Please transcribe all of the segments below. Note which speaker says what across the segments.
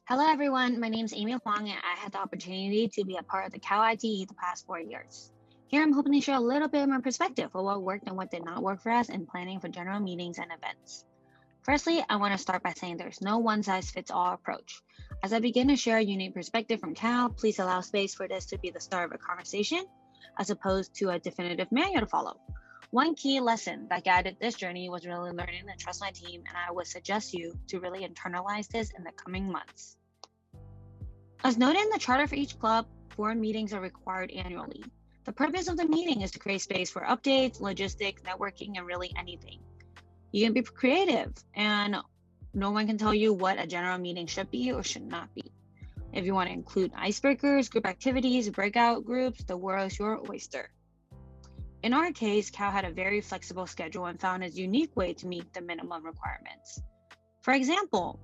Speaker 1: Hello, everyone. My name is Amy Huang, and I had the opportunity to be a part of the Cal ITE the past 4 years. Here, I'm hoping to share a little bit more perspective of what worked and what did not work for us in planning for general meetings and events. Firstly, I want to start by saying there's no one-size-fits-all approach. As I begin to share a unique perspective from Cal, please allow space for this to be the start of a conversation, as opposed to a definitive manual to follow. One key lesson that guided this journey was really learning to trust my team, and I would suggest you to really internalize this in the coming months. As noted in the charter for each club, forum meetings are required annually. The purpose of the meeting is to create space for updates, logistics, networking, and really anything. You can be creative, and no one can tell you what a general meeting should be or should not be. If you want to include icebreakers, group activities, breakout groups, the world is your oyster. In our case, Cal had a very flexible schedule and found its unique way to meet the minimum requirements. For example,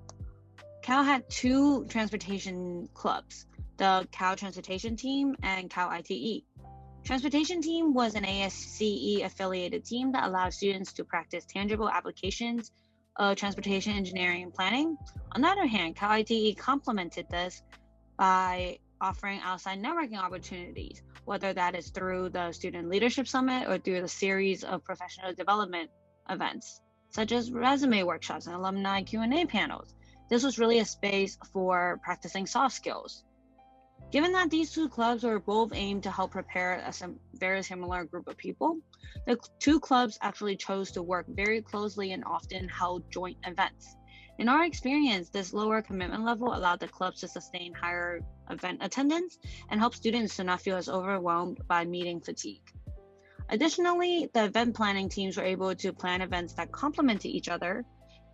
Speaker 1: Cal had two transportation clubs, the Cal Transportation Team and Cal ITE. Transportation Team was an ASCE affiliated team that allowed students to practice tangible applications of transportation engineering and planning. On the other hand, Cal ITE complemented this by offering outside networking opportunities, whether that is through the Student Leadership Summit or through the series of professional development events, such as resume workshops and alumni Q&A panels. This was really a space for practicing soft skills. Given that these two clubs were both aimed to help prepare a very similar group of people, the two clubs actually chose to work very closely and often held joint events. In our experience, this lower commitment level allowed the clubs to sustain higher event attendance and help students to not feel as overwhelmed by meeting fatigue. Additionally, the event planning teams were able to plan events that complemented each other,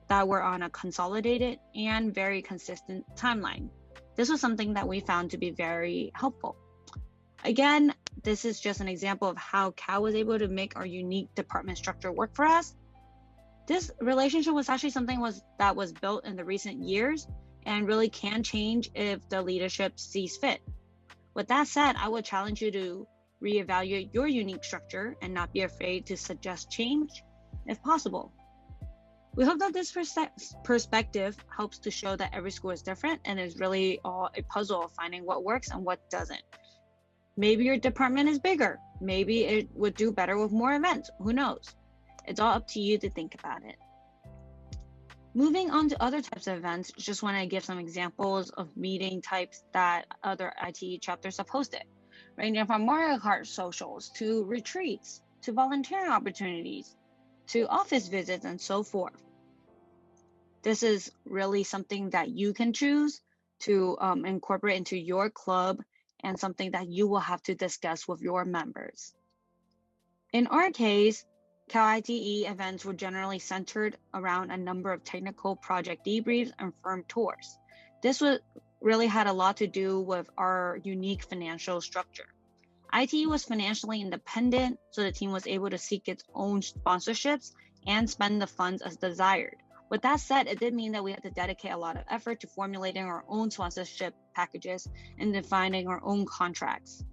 Speaker 1: that were on a consolidated and very consistent timeline. This was something that we found to be very helpful. Again, this is just an example of how Cal was able to make our unique department structure work for us. This relationship was actually something that was built in the recent years and really can change if the leadership sees fit. With that said, I would challenge you to reevaluate your unique structure and not be afraid to suggest change if possible. We hope that this perspective helps to show that every school is different and is really all a puzzle of finding what works and what doesn't. Maybe your department is bigger. Maybe it would do better with more events. Who knows? It's all up to you to think about it. Moving on to other types of events, just want to give some examples of meeting types that other ITE chapters have hosted, ranging from Mario Kart socials to retreats to volunteering opportunities to office visits and so forth. This is really something that you can choose to incorporate into your club and something that you will have to discuss with your members. In our case, Cal ITE events were generally centered around a number of technical project debriefs and firm tours. This really had a lot to do with our unique financial structure. ITE was financially independent, so the team was able to seek its own sponsorships and spend the funds as desired. With that said, it did mean that we had to dedicate a lot of effort to formulating our own sponsorship packages and defining our own contracts.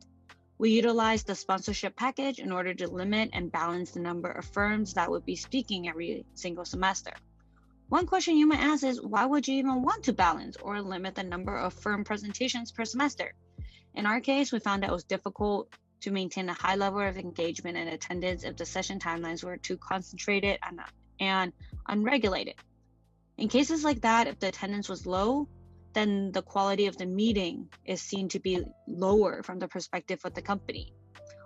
Speaker 1: We utilized the sponsorship package in order to limit and balance the number of firms that would be speaking every single semester. One question you might ask is, why would you even want to balance or limit the number of firm presentations per semester? In our case, we found that it was difficult to maintain a high level of engagement and attendance if the session timelines were too concentrated and unregulated. In cases like that, if the attendance was low, then the quality of the meeting is seen to be lower from the perspective of the company.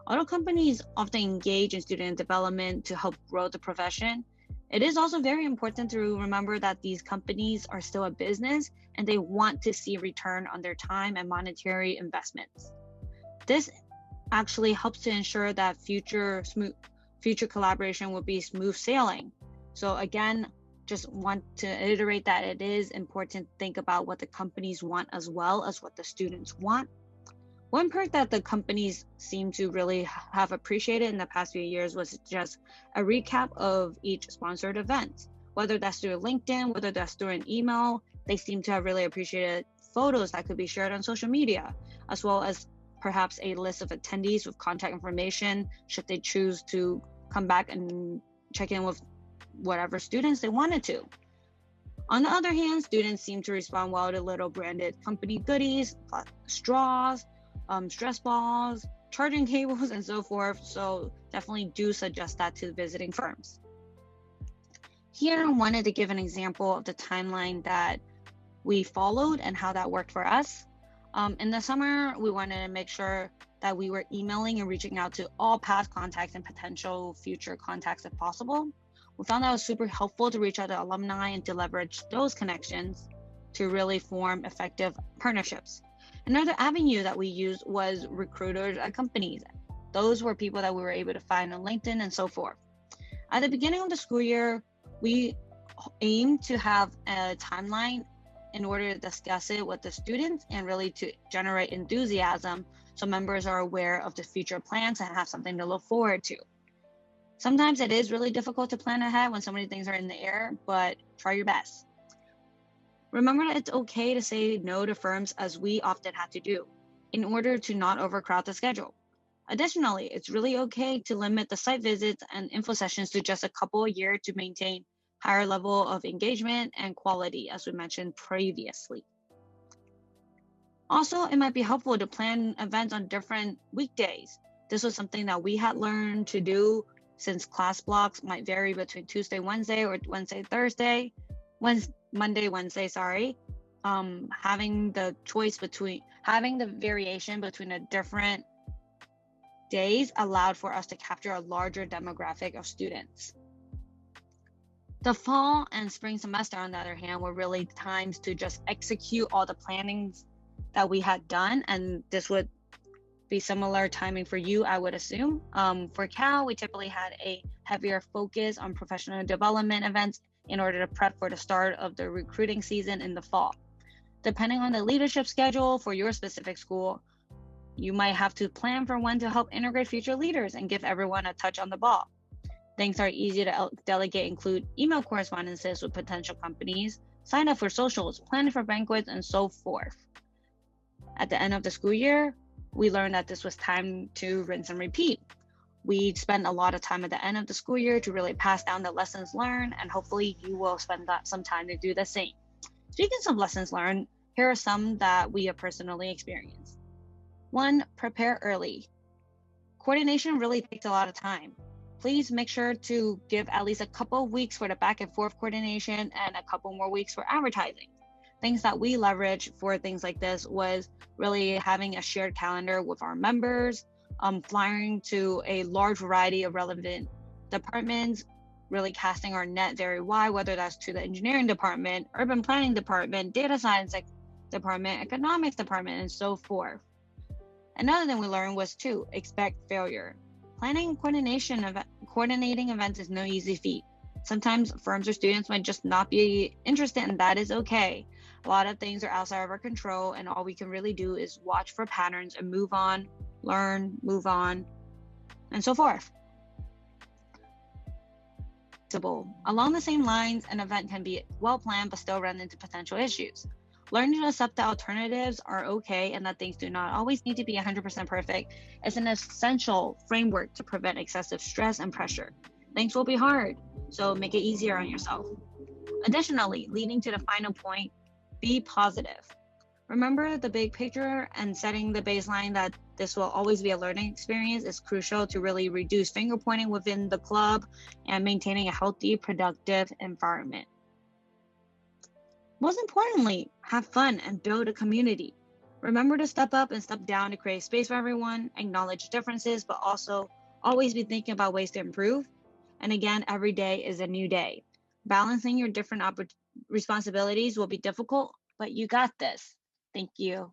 Speaker 1: Although companies often engage in student development to help grow the profession, it is also very important to remember that these companies are still a business and they want to see a return on their time and monetary investments. This actually helps to ensure that future collaboration will be smooth sailing. So again, just want to iterate that it is important to think about what the companies want as well as what the students want. One perk that the companies seem to really have appreciated in the past few years was just a recap of each sponsored event, whether that's through LinkedIn, whether that's through an email. They seem to have really appreciated photos that could be shared on social media, as well as perhaps a list of attendees with contact information should they choose to come back and check in with whatever students they wanted to. On the other hand, students seem to respond well to little branded company goodies, straws, stress balls, charging cables, and so forth. So definitely do suggest that to visiting firms. Here, I wanted to give an example of the timeline that we followed and how that worked for us. In the summer, we wanted to make sure that we were emailing and reaching out to all past contacts and potential future contacts if possible. We found that it was super helpful to reach out to alumni and to leverage those connections to really form effective partnerships. Another avenue that we used was recruiters at companies. Those were people that we were able to find on LinkedIn and so forth. At the beginning of the school year, we aim to have a timeline in order to discuss it with the students and really to generate enthusiasm so members are aware of the future plans and have something to look forward to. Sometimes it is really difficult to plan ahead when so many things are in the air, but try your best. Remember that it's okay to say no to firms, as we often have to do, in order to not overcrowd the schedule. Additionally, it's really okay to limit the site visits and info sessions to just a couple a year to maintain higher level of engagement and quality, as we mentioned previously. Also, it might be helpful to plan events on different weekdays. This was something that we had learned to do since class blocks might vary between Tuesday, Wednesday, or Wednesday, Thursday, Monday, Wednesday, sorry. Having the variation between the different days allowed for us to capture a larger demographic of students. The fall and spring semester, on the other hand, were really times to just execute all the plannings that we had done, and this would be similar timing for you, I would assume. For Cal, we typically had a heavier focus on professional development events in order to prep for the start of the recruiting season in the fall. Depending on the leadership schedule for your specific school, you might have to plan for when to help integrate future leaders and give everyone a touch on the ball. Things are easy to delegate include email correspondences with potential companies, sign up for socials, planning for banquets, and so forth. At the end of the school year, we learned that this was time to rinse and repeat. We spent a lot of time at the end of the school year to really pass down the lessons learned, and hopefully you will spend some time to do the same. Speaking of lessons learned, here are some that we have personally experienced. 1, prepare early. Coordination really takes a lot of time. Please make sure to give at least a couple of weeks for the back and forth coordination and a couple more weeks for advertising. Things that we leverage for things like this was really having a shared calendar with our members, flying to a large variety of relevant departments, really casting our net very wide, whether that's to the engineering department, urban planning department, data science department, economics department, and so forth. Another thing we learned was to expect failure. Planning and coordinating events is no easy feat. Sometimes firms or students might just not be interested, and that is okay. A lot of things are outside of our control, and all we can really do is watch for patterns and move on, learn, move on, and so forth. Along the same lines, an event can be well planned but still run into potential issues. Learning to accept that alternatives are okay and that things do not always need to be 100% perfect is an essential framework to prevent excessive stress and pressure. Things will be hard, so make it easier on yourself. Additionally, leading to the final point, be positive. Remember the big picture, and setting the baseline that this will always be a learning experience is crucial to really reduce finger pointing within the club and maintaining a healthy, productive environment. Most importantly, have fun and build a community. Remember to step up and step down to create space for everyone, acknowledge differences, but also always be thinking about ways to improve. And again, every day is a new day. Balancing your different responsibilities will be difficult, but you got this. Thank you.